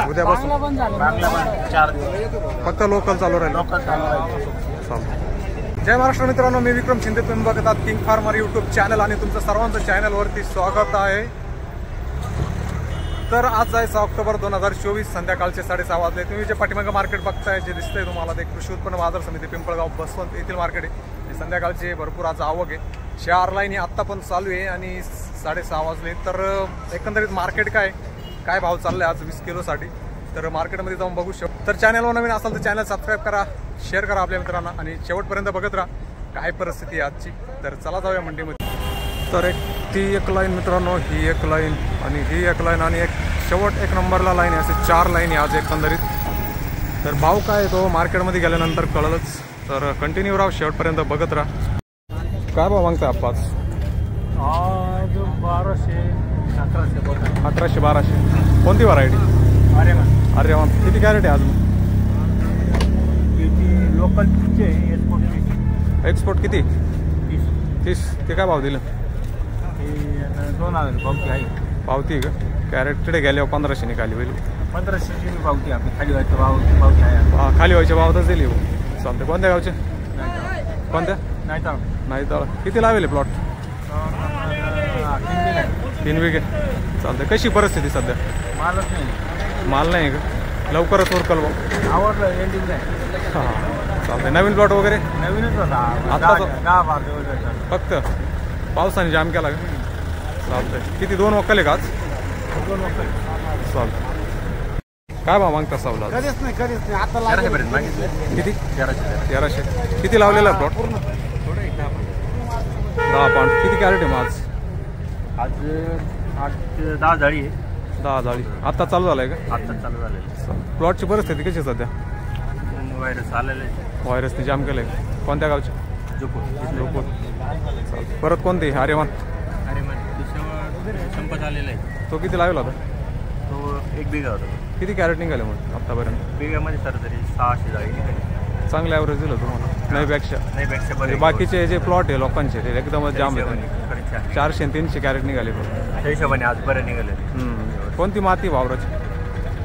उद्यापासून 4 दिवस फक्त लोकल चालू राहील. जय महाराष्ट्र मित्रांनो, मी विक्रम शिंदे. तुम्ही बघतात किंग फार्मर यूट्यूब चॅनल आणि तुमचं सर्वांचं चॅनलवरती स्वागत आहे. तर आज आहे 6 ऑक्टोबर 2024, संध्याकाळचे 6:30 वाजले. तुम्ही जे पाठीमागं मार्केट बघताय, जे दिसतंय तुम्हाला, ते कृषी उत्पन्न बाजार समिती पिंपळगाव बसवंत येथील मार्केट आहे. संध्याकाळचे भरपूर आज आवक आहे. 4 लाईन आत्ता पण चालू आहे आणि 6:30 वाजले. तर एकंदरीत मार्केट काय भाव चालले आज 20 किलोसाठी, तर मार्केटमध्ये जाऊन बघू शकतो. तर चॅनलवर नवीन असाल तर चॅनल सबस्क्राईब करा, शेअर करा आपल्या मित्रांना आणि शेवटपर्यंत बघत राहा काय परिस्थिती आहे आजची. तर चला जाऊया मंडीमध्ये. तर ती एक लाईन मित्रांनो, ही एक लाईन आणि ही एक लाईन आणि एक शेवट एक नंबरला लाईन आहे. असे 4 लाईन आहे आज एकंदरीत. तर भाव काय तो मार्केटमध्ये गेल्यानंतर कळलंच. तर कंटिन्यू राहा, शेवटपर्यंत बघत राहा. काय भाव मागताय आपण आज? 1100-1200. कोणती व्हरायटी? आर्यमान. किती कॅरेट आहे अजून? लोकल एक्सपोर्ट किती? 30. ते काय भाव दिलं? 2000 पावती आहे. पावती का? कॅरेट तिकडे गेल्यावर 1500 निघाली होईल. 1500ची पावती आपली खाली व्हायचं पावती आहे. हा, खाली व्हायच्या भावातच दिली हो. चालते. कोणत्या गावचे? कोणत्या? नाही तर किती लावेल प्लॉट? 3 बिघे. चालते. कशी परिस्थिती सध्या? मालच नाही. माल नाही का? लवकरच उरकल भाऊ. आवडलं एंडिंग नाही. हां, चालते. नवीन प्लॉट वगैरे? नवीनच होता आता 10-12 दिवस फक्त पावसाने जाम केला का? चालतंय. किती 2 वक्कल आहे का आज? 2 वक्कल. चालतं. काय भाव मागता सावला? कधीच नाही. आता लागेपर्यंत मागितलं. किती? 1300. किती लावलेला प्लॉट? 10 पाऊंड. किती कॅरेट आहे मग आज? आज 8-10 जाळी आहे. 10 जाळी. आत्ता चालू झालाय का? आता चालू झालेलं. प्लॉटची परिस्थिती कशी सध्या? व्हायरस आलेलं आहे. व्हायरसने जाम केलंय. कोणत्या गावची? जोपूर. चालतं. परत कोणती? आर्यमान. संपत आलेला आहे. तो किती लावला होता? तो 1 बिघा होता. किती कॅरेट निघाले मग आतापर्यंत? बिघ्यामध्ये सरासरी 600 जाळी निघाली. चांगलं ॲव्हरेज दिलं तुम्हाला? नाहीपेक्षा बरे. बाकीचे जे प्लॉट आहे लोकांचे ते एकदमच जाम आहे. 400-300 कॅरेट निघाले. त्या हिशोबाने आज बरं निघाले. कोणती माती वावराची?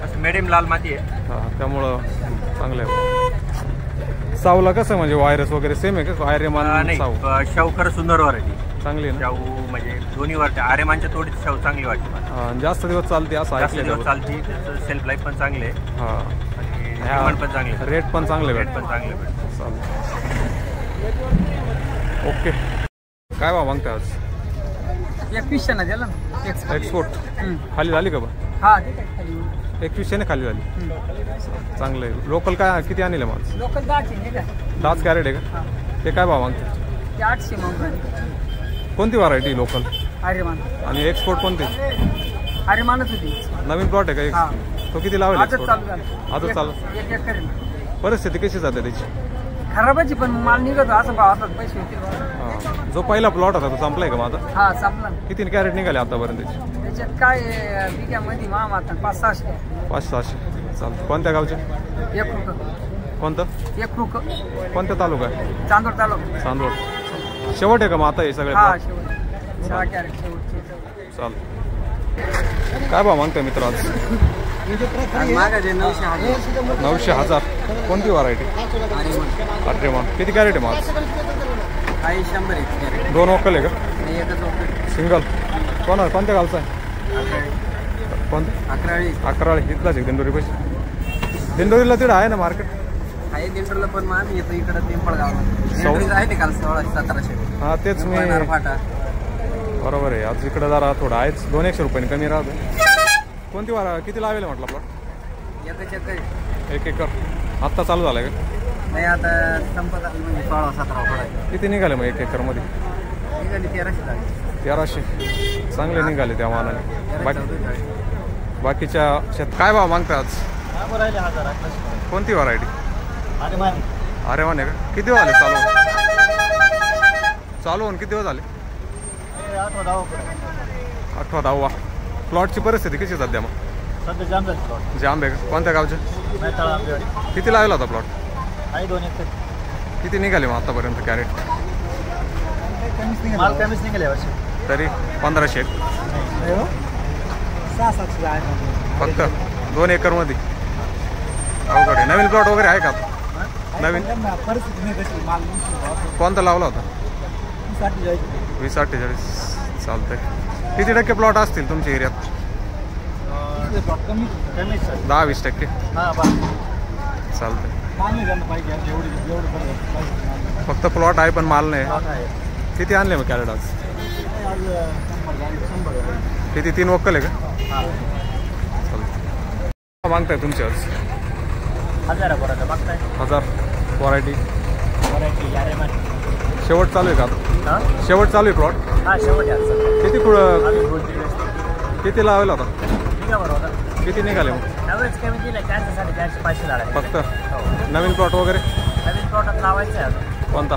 असं मिडियम लाल माती आहे. हां, त्यामुळं चांगलं आहे. सावला कसं म्हणजे व्हायरस वगैरे सेम आहे का? आर्यमान नाही, शाहू खरं सुंदर व्हरायटी चांगली आहे. शाहू म्हणजे दोन्ही वाटते. आर्यमानच्या तोडीत शाहू चांगली वाटते. जास्त दिवस चालते असं ऐकलं. चालते. त्याचं सेल्फ लाईफ पण चांगले आहे. हां, आणि पण चांगले. रेट पण चांगले चालेल. ओके. काय भाव मागताय आज? 2100 ना दिला. एक्सपोर्ट खाली झाली का बा? हा, 2100 खाली झाली. चांगलं आहे. लोकल काय किती आणले मग? लोकल 10 कॅरेट आहे का? ते काय भाव मागते? 800 मागून. कोणती व्हरायटी लोकल? आर्यमान. आणि एक्सपोर्ट कोणती? आर्यमानच होती. नवीन प्लॉट आहे का? तो किती लावेल? आजच चालू. परिस्थिती कशी जाते त्याची? खराबाची, पण माल निघतो असं भाव असतात. पैसे होते. जो पहिला प्लॉट होता तो संपलाय का माझा? हा, संपला. किती कॅरेट निघाले आतापर्यंत त्याची? त्याच्यात काय बिघ्यामध्ये मामा 500-600. 500-600. चालतं. कोणत्या गावचे? 1 रुक. कोणतं? 1 रुक. कोणत्या तालुका आहे? चांदोड तालुका. चांदोड. शेवट आहे का मग आता हे सगळे? हा, शेवट. 6 कॅरेट शेवटचे. चालतं. काय भाव मागताय मित्र आज? 900,000. कोणती व्हरायटी? आर्यमान. किती कॅरेट आहे मग आज? 100. 2 वक्कल आहे का? सिंगल. कोणत्या गावचा आहे? अकराळी. इथलाच आहे दिंडोरी पैसे? दिंडोरीला तिथं आहे ना मार्केट? आहे दिंडोरीला, पण मग आम्ही येतो इकडं पिंपळगाव आहे ते. काल 1600-1700. हां, तेच मी. बरोबर आहे. आज इकडं जरा थोडं आहेच. 200 रुपयाने कमी राहतं. कोणती किती लावेल म्हटलं प्लॉट? 1 एकर. आत्ता चालू झालं का? नाही, आता संपत 16-17. किती निघाले मग 1 एकरमध्ये? निघाली 1300. चांगले निघाले त्या मानाने. बाकीच्या शेत काय भाव मागता आज? कोणती व्हरायटी? आर्यमान आहे का? किती दिवस झाले चालू होऊन? किती दिवस झाले? 8-10. प्लॉटची परिस्थिती कशी सध्या मग? सध्या जाम झाली प्लॉट. जाम आहे का? कोणत्या गावचे? किती लावला होता प्लॉट? 2 एकर. किती निघाले मग आतापर्यंत कॅरेट? माल कमीच निघाले वर्षी. तरी 1500. 6-7 आहे फक्त 2 एकरमध्ये अवघड आहे. नवीन प्लॉट वगैरे आहे का नवीन? परिस्थिती नाही तशी माल कोणता लावला होता? 20-48 चालतंय. किती टक्के प्लॉट असतील तुमच्या एरियात? कमी 10-20% हां बरं चालतंय. माल नाही पाहिजे एवढं फक्त प्लॉट आहे पण माल नाही. आहे. किती आणले मग कॅरेट आज? आज 100 किती 3 वक्कल आहे का? हां चालतंय. मागताय तुमच्या आज 1000 बरोबर मागताय 1000 व्हरायटी व्हरायटी अरे मान शेवट चालू आहे का आता? हां शेवट चालू आहे प्लॉट. हां शेवट आहे. किती पुढं आम्ही 2-3 किती लावला होता? ठीक आहे बरोबर. किती निघाले मग? ॲव्हरेज कमी दिलं 400-450 लागले. फक्त नवीन प्लॉट वगैरे नवीन प्लॉट लावायचं आहे अजून. कोणता?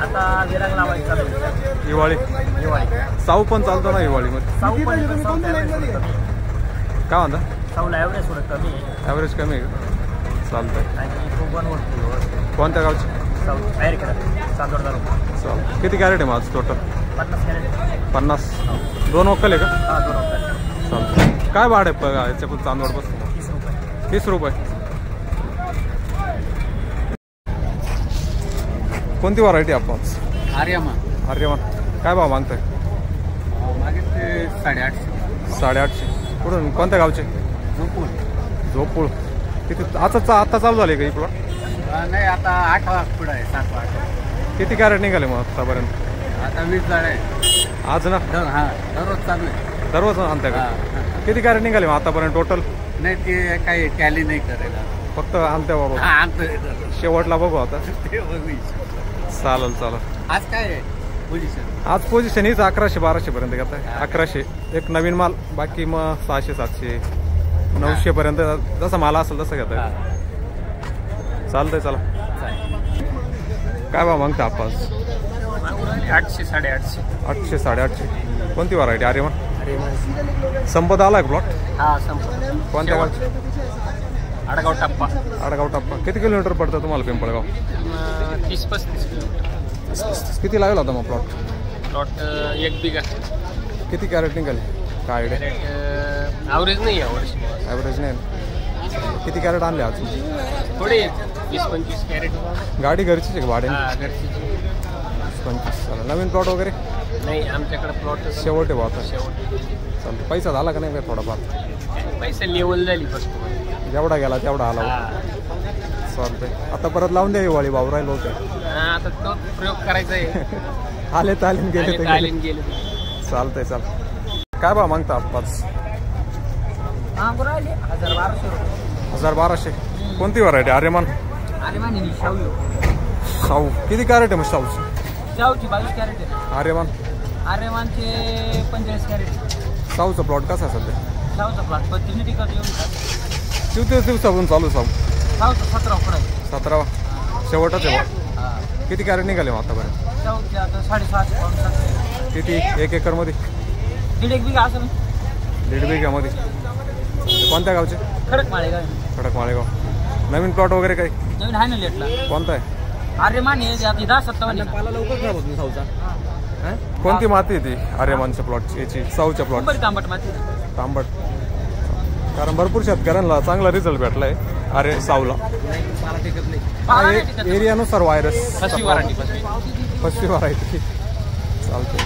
आता विरांग लावायचं चालू आहे. हिवाळी दिवाळी साऊ पण चालतो ना हिवाळीमध्ये? साऊ पण येतं, साऊला ॲव्हरेज थोडं कमी आहे. काय म्हणता? साऊला ॲव्हरेज थोडं कमी आहे ॲव्हरेज कमी आहे का? चालतंय. आणि तो पण वरती कोणत्या गावची? साऊ तयार केला चांदोड तालुका. चाल किती कॅरेट आहे माझं टोटल? 50 कॅरेट 50. 2 वक्कल आहे का? हां 2 रुपये चालतं. काय भाडं आहे बघा याच्या चांदवड बस? 30 रुपये 30 रुपये. कोणती व्हरायटी आपण? आर्यमा आर्यमान. काय भाव मागताय? मागितले 850 850. कुठून कोणत्या गावचे? झोपून झोपूळ. किती आता चालू झाले का ही प्लॉट? नाही आता 8 पुढं आहे 7-8. किती कॅरेट निघाले मग आतापर्यंत? आता 20 झाड आहे आज ना हां दररोज चालू आहे. दररोज आणताय का? हां किती कॅरेट निघाले मग आतापर्यंत टोटल? नाही ते काही टॅली नाही करायला. फक्त आणत्या बाबा. हां आणतोय शेवटला बघू आता. ते बघू. चालेल. आज काय आहे पोझिशन? आज पोझिशन हीच 1100-1200 पर्यंत घेत आहे. 1100 एक नवीन माल, बाकी मग 600-700-900 पर्यंत जसा माल असेल तसं घेत आहे. चालतंय. चला काय भाव मागता आपण? 800-850. 800-850. कोणती व्हरायटी? आर्यमान. संपत आलाय प्लॉट? हां संपलं. कोणत्या गावची? आडगाव टप्पा. आडगाव टप्पा. किती किलोमीटर पडतं तुम्हाला पिंपळगाव? 30-35 किलोमीटर. किती लागला होता मग प्लॉट? प्लॉट 1 बिघा. किती कॅरेट निघाले? काय आयडिया? कॅरेट ॲव्हरेज नाही आहे वर्षी. ॲव्हरेज नाही. किती कॅरेट आणले आज? थोडे 20-25 कॅरेट. गाडी घरचीच आहे का भाडे? हां घरची. 25. चालेल. नवीन प्लॉट वगैरे? नाही आमच्याकडे प्लॉट शेवट आहे भाव आता. शेवट. चालतं. पैसा झाला का नाही काय थोडाफार? पैसा लेवल झाली फक्त. जेवढा गेला तेवढा आला. चालतंय. आता परत लावून द्या हिवाळी भाऊ राहिलो होते. आता तो प्रयोग करायचा आहे. आले तर आले गेले तर गेले. गेले. चालतंय. काय भाव मागता आप्पाच? हां बरं आले 1200 रुपये. 1200. कोणती व्हरायटी? आर्यमान. अरे माने शाहू. साऊ. किती कॅरेट आहे मग साऊची? शाहूची 22 कॅरेट आहे. आर्यमान. आर्यमानचे 45 कॅरेट. साऊचा प्लॉट कसा आहे सध्या? शाहूचा प्लॉट 35 टिकट येऊन दिवसापासून चालू साऊ? शाहूचा 17 रुपये. 17. शेवटच आहे. हां किती कॅरेट निघाले मग आतापर्यंत? शाहूचे आता 650-700. किती? 1 एकरमध्ये? 1.5 बिघा असेल. 1.5 बिघ्यामध्ये. कोणत्या गावचे? खडक माळेगाव. खडक माळेगाव. नवीन प्लॉट वगैरे काही? नवीन आहे ना लेटला. कोणता आहे? आर्यमान आहे. आता 10-57 पाला लवकर खराब होत नाही साऊचा. कोणती माती आहे ती आर्यमानच्या प्लॉटची? याची साऊच्या प्लॉट? बरी तांबट माती. तांबट. कारण भरपूर शेतकऱ्यांना चांगला रिझल्ट भेटलाय अरे साऊला. पाला टिकत नाही. पाला नाही टिकत. एरियानुसार व्हायरस. फसवी व्हरायटी. फसवी व्हरायटी. चालते.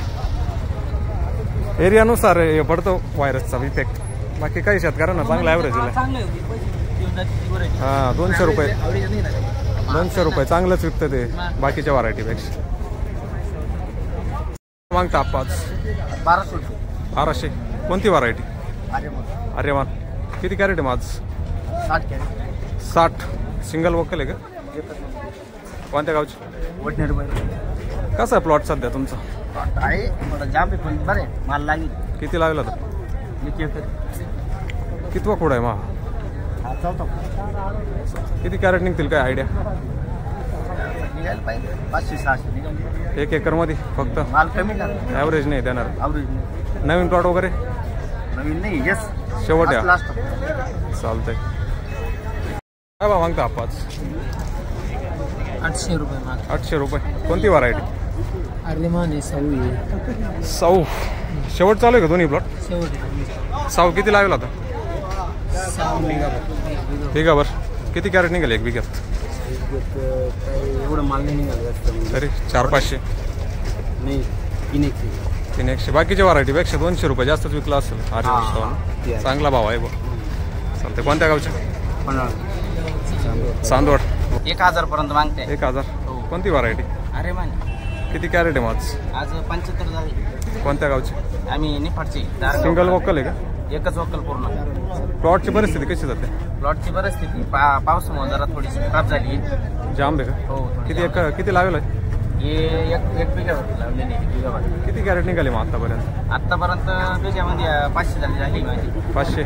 एरियानुसार हे पडतो व्हायरसचा इफेक्ट. बाकी काही शेतकऱ्यांना चांगला ॲव्हरेज दिला. चांगलं आहे. पैसे घेऊन जायची व्हरायटी. हां 200 रुपये. आवडीचं नाही ना. 200 रुपये चांगलंच विकतं ते बाकीच्या व्हरायटीपेक्षा. मागता आप्पाच? 1200 रुपये. 1200. कोणती व्हरायटी? आर्यमान. आर्यमान. किती कॅरेट आहे माझ? 60 कॅरेट. 60. सिंगल वक्कल आहे का? कोणत्या गावची? वडनेर रुपये. कसा आहे प्लॉट सध्या तुमचा? आहे थोडा जाम आहे पण बरे माल लागेल. किती लागला तर? 1 एकर. कितवा खोड आहे मग? हा 4था. किती कॅरेट निघतील काय आयडिया? निघायला पाहिजे 500-600 निघाले. 1 एकरमध्ये फक्त? माल कमी लागला. ॲव्हरेज नाही देणार. ॲव्हरेज नाही. नवीन प्लॉट वगैरे? नवीन नाही. येस शेवट आहे. लास्ट. चालतंय. काय भाव मागता आप्पाच? 800 रुपये माग. 800 रुपये. कोणती व्हरायटी? आर्यमान आहे. साऊ आहे. साऊ. शेवट चालू आहे का दोन्ही प्लॉट? शेवट साव किती लावेल आता? बिघावर किती कॅरेट निघाले एक बिघ्यात? एवढं माल नाही निघालं तरी 400-500 नाही 300 बाकीच्या व्हरायटीपेक्षा 200 रुपये जास्तच विकला असेल. अरे चांगला भाव आहे बघ. चालते. कोणत्या गावच्या? चांदवड. 1000 पर्यंत मागते. 1000. कोणती व्हरायटी? अरे मान किती कॅरेट आहे माझ? आज 75 झाले. कोणत्या गावचे? आम्ही निफाडचे. सिंगल वोकल आहे का? एकच वोकल पूर्ण. प्लॉटची परिस्थिती कशी जाते? प्लॉटची परिस्थिती पावसामुळे जरा थोडीशी खराब झाली. जाम आहे का? हो. किती लावेल आहे? हे एक बिघावर लावलेली बिघावर. किती कॅरेट निघाले मग आतापर्यंत? आतापर्यंत बिघ्यामध्ये 500 झाली माझी. 500.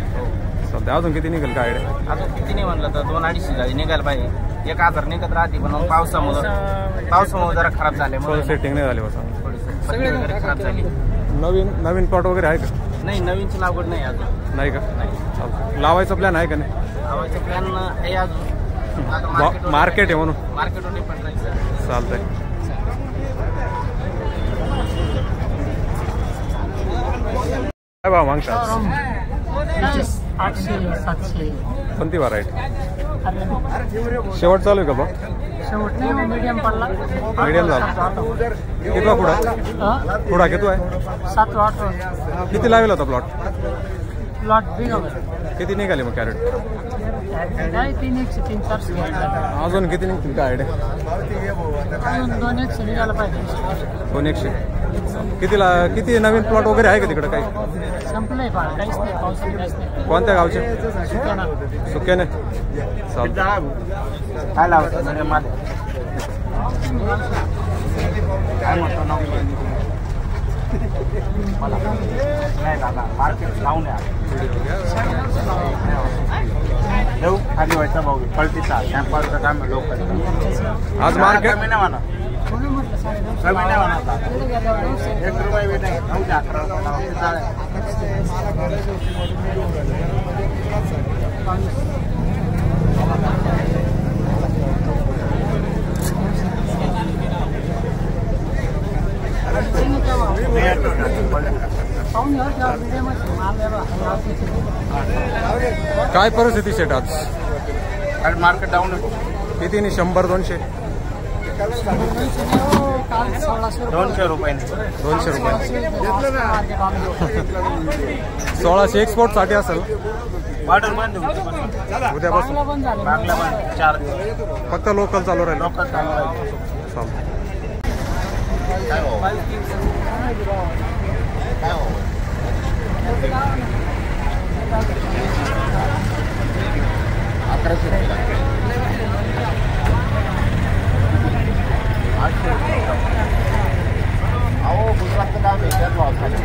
चालते. अजून किती निघेल काय आयडिया? अजून किती नाही म्हणलं तर 200-250 झाली निघायला पाहिजे. 1000 निघत राहते पण पावसामुळे जरा खराब झाल्यामुळे सेटिंग नाही झाली बसा. सगळी वगैरे खराब झाली. नवीन प्लॉट वगैरे आहे का? नाही नवीनची लागवड नाही अजून. नाही का? नाही. चालतं. लावायचा प्लॅन आहे का नाही? लावायचं प्लॅन आहे अजून. मार्केट आहे म्हणून मार्केटवर डिपेंड राहायचं. चालतंय. काय भाव मागतात? 800-700. कोणती व्हरायटी? शेवट चालू आहे का बघ? मीडियम पडला. मीडियम झाला. किती पुढा? पुढा किती आहे? 7-8. किती लावेल होता प्लॉट? प्लॉट बिघावर. किती निघाले मग कॅरेट? काय 300-400. अजून किती निघतील काय आयडिया? अजून 200 निघायला पाहिजे. 200. किती नवीन प्लॉट वगैरे आहे का तिकडे काही? संपलंय पाणी काहीच नाही. पाऊस काहीच नाही. कोणत्या गावचे? सुक्याना. सुक्याने. चालतं. काय लावायचं माल काय म्हणतो ना मला नाही दादा मार्केट लावून देऊ खाली व्हायचा भाऊ पलटीचा कॅम्परचा काम आहे लोक. आज मार्केट कमी नाही म्हणा. कमी नाही म्हणा. 1 रुपये बी नाही. 9-11 काय परिस्थिती शेट आज? आणि मार्केट डाऊन किती नाही? 100-200? 200 रुपये. 200 रुपये. 1600 एक्सपोर्टसाठी असेल ऑर्डर बंद उद्यापासून. बांगला बंद 4 दिवस. फक्त लोकल चालू राहील. लोकल चालू आहे. चालतं. अहो गुजरातचं काम आहे त्यात पावसाने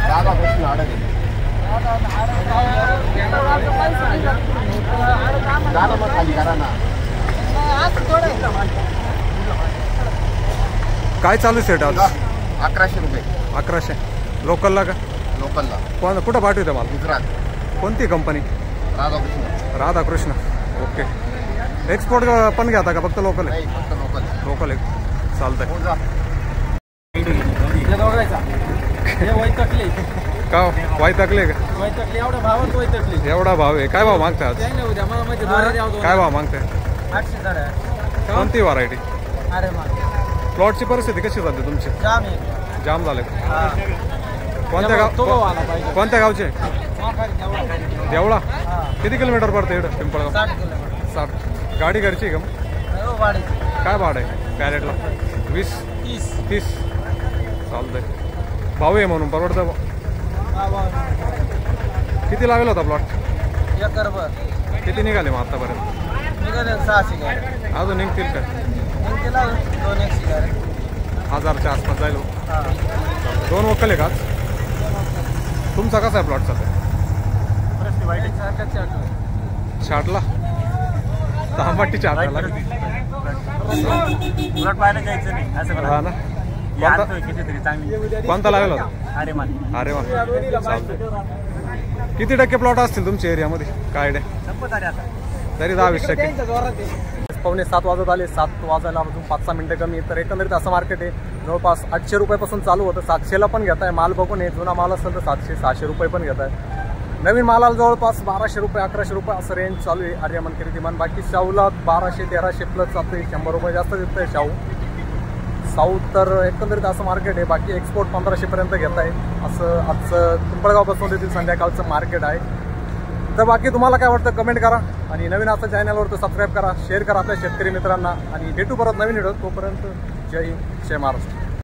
दादा बसून अडक दादा मग खाली करा ना. काय चालू सेट आज? 1100 रुपये. 1100. लोकलला का? लोकलला. कुठं पाठवते मला? गुजरात. कोणती company? Radhakrishna. Radhakrishna. Okay. Export पण घ्या का फक्त लोकल आहे? नाही फक्त लोकल. लोकल आहे. चालतंय. का वाईटाकले का? एवढा भाव आहे. काय भाव मागतात? काय भाव मागताय? 800. कोणती व्हरायटी? अरे प्लॉटची परिस्थिती कशी झाली तुमची? जाम झाले. कोणत्या गावचे? देवळा. किती किलोमीटर पडतं इकडं पिंपळगाव? 60. गाडी घरची आहे का? काय भाडं आहे कॅरेटला? 20-30. चालतंय. भाऊ आहे म्हणून परवडतं. किती लावेल होता प्लॉट? 1 एकर. किती निघाले मग आतापर्यंत? 600. अजून निघतील का? 200. 1000च्या आसपास जाईल. 2 वक्कल आहे का? तुमचा कसा आहे प्लॉटचा? छाटला. तांबाटी छाटला. प्लॉट पाहायला जायचं नाही असं हा ना. कितीतरी चांगली. कोणता लागेल होता? अरे मान. अरे वा. चालतंय. किती टक्के प्लॉट असतील तुमच्या एरियामध्ये काय डे? तरी 10-20%. 6:45 वाजत आले. 7 वाजायला अजून 5-6 मिनिटं कमी. तर एकंदरीत असं मार्केट आहे जवळपास 800 रुपयापासून चालू होतं. 700ला पण घेत आहे माल बघून. हे जुना माल असेल तर 700-600 रुपये पण घेत आहे. नवीन मालाला जवळपास 1200 रुपये 1100 रुपये असं रेंज चालू आहे आर्यमान कीर्तिमान. बाकी शाहूला 1200-1300 प्लस जातं. 100 रुपये जास्त देत आहे शाहू. साऊथ तर एकंदरीत असं मार्केट आहे. बाकी एक्सपोर्ट 1500पर्यंत घेत आहे. असं आजचं पिंपळगाव बसवंत येथील संध्याकाळचं मार्केट आहे. तर बाकी तुम्हाला काय वाटतं कमेंट करा आणि नवीन असं चॅनलवर तर सबस्क्राईब करा, शेअर करा आपल्या शेतकरी मित्रांना आणि भेटू परत नवीन व्हिडिओ. तोपर्यंत जय हिंद, जय महाराष्ट्र.